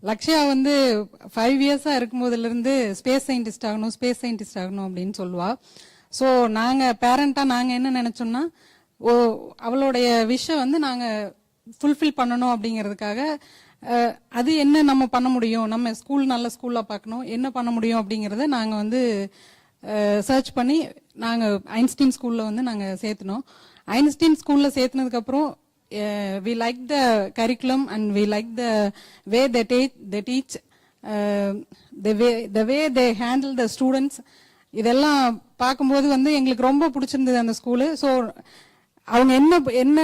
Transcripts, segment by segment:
லக்ஷ்யா வந்து 5 இயர்ஸா இருக்கும்போதுலேருந்து space scientist ஆகணும் அப்படின்னு சொல்லுவா. ஸோ நாங்கள் பேரண்டாக நாங்கள் என்ன நினச்சோம்னா, அவளுடைய விஷயம் வந்து நாங்கள் ஃபுல்ஃபில் பண்ணணும் அப்படிங்கிறதுக்காக அது என்ன நம்ம பண்ண முடியும், நம்ம நல்ல ஸ்கூலாக பார்க்கணும், என்ன பண்ண முடியும் அப்படிங்கிறத நாங்கள் வந்து சர்ச் பண்ணி நாங்கள் ஐன்ஸ்டீன் ஸ்கூலில் வந்து நாங்கள் சேர்த்துனோம். ஐன்ஸ்டீன் ஸ்கூலில் சேர்த்துனதுக்கப்புறம் we like the curriculum and we like the way they teach, the way they handle the students. இதெல்லாம் பார்க்கும்போது வந்து எங்களுக்கு ரொம்ப பிடிச்சிருந்தது அந்த ஸ்கூலு. ஸோ அவங்க என்ன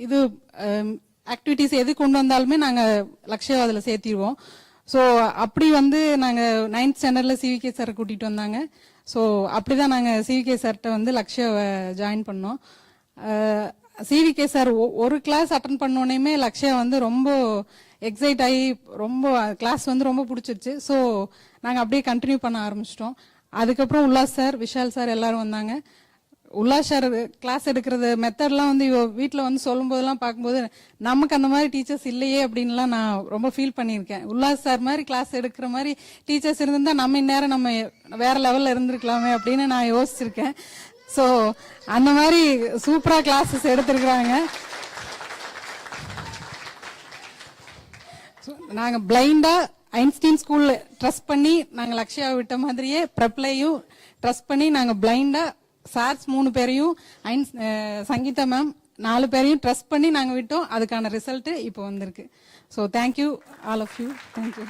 இது ஆக்டிவிட்டிஸ் எது கொண்டு வந்தாலுமே நாங்கள் லக்ஷ்யாவை அதில் சேர்த்திடுவோம். ஸோ அப்படி வந்து நாங்கள் 9th ஸ்டாண்டர்டில் சிவிகே சாரை கூட்டிகிட்டு வந்தாங்க. ஸோ அப்படிதான் நாங்கள் சிவிகே சார்கிட்ட வந்து லக்ஷ்யாவை ஜாயின் பண்ணோம். சிவிகே சார் ஒரு கிளாஸ் அட்டன் பண்ணோன்னே லக்ஷ்யா வந்து ரொம்ப எக்ஸைட் ஆகி ரொம்ப கிளாஸ் வந்து ரொம்ப பிடிச்சிருச்சு. ஸோ நாங்கள் அப்படியே கண்டினியூ பண்ண ஆரம்பிச்சிட்டோம். அதுக்கப்புறம் உல்லாஸ் சார், விஷால் சார் எல்லாரும் வந்தாங்க. உல்லாஸ் சார் கிளாஸ் எடுக்கிறது மெத்தட்லாம் வந்து வீட்டில் வந்து சொல்லும் போதெல்லாம் பார்க்கும்போது நமக்கு அந்த மாதிரி டீச்சர்ஸ் இல்லையே அப்படின்லாம் நான் ரொம்ப ஃபீல் பண்ணியிருக்கேன். உல்லாஸ் சார் மாதிரி கிளாஸ் எடுக்கிற மாதிரி டீச்சர்ஸ் இருந்திருந்தா நம்ம இந்நேரம் நம்ம வேற லெவலில் இருந்திருக்கலாமே அப்படின்னு நான் யோசிச்சிருக்கேன். ஸோ அந்த மாதிரி சூப்பராக கிளாஸஸ் எடுத்திருக்கிறாங்க. நாங்கள் பிளைண்டாக ஐன்ஸ்டீன் ஸ்கூலில் ட்ரஸ்ட் பண்ணி நாங்கள் லக்ஷ்யாவை விட்ட மாதிரியே ப்ரெப்லையும் ட்ரஸ்ட் பண்ணி நாங்கள் பிளைண்டாக சார்ஸ் 3 பேரையும் சங்கீதா மேம் 4 பேரையும் ட்ரஸ்ட் பண்ணி நாங்கள் விட்டோம். அதுக்கான ரிசல்ட்டு இப்போ வந்திருக்கு. So thank you all of you. Thank you.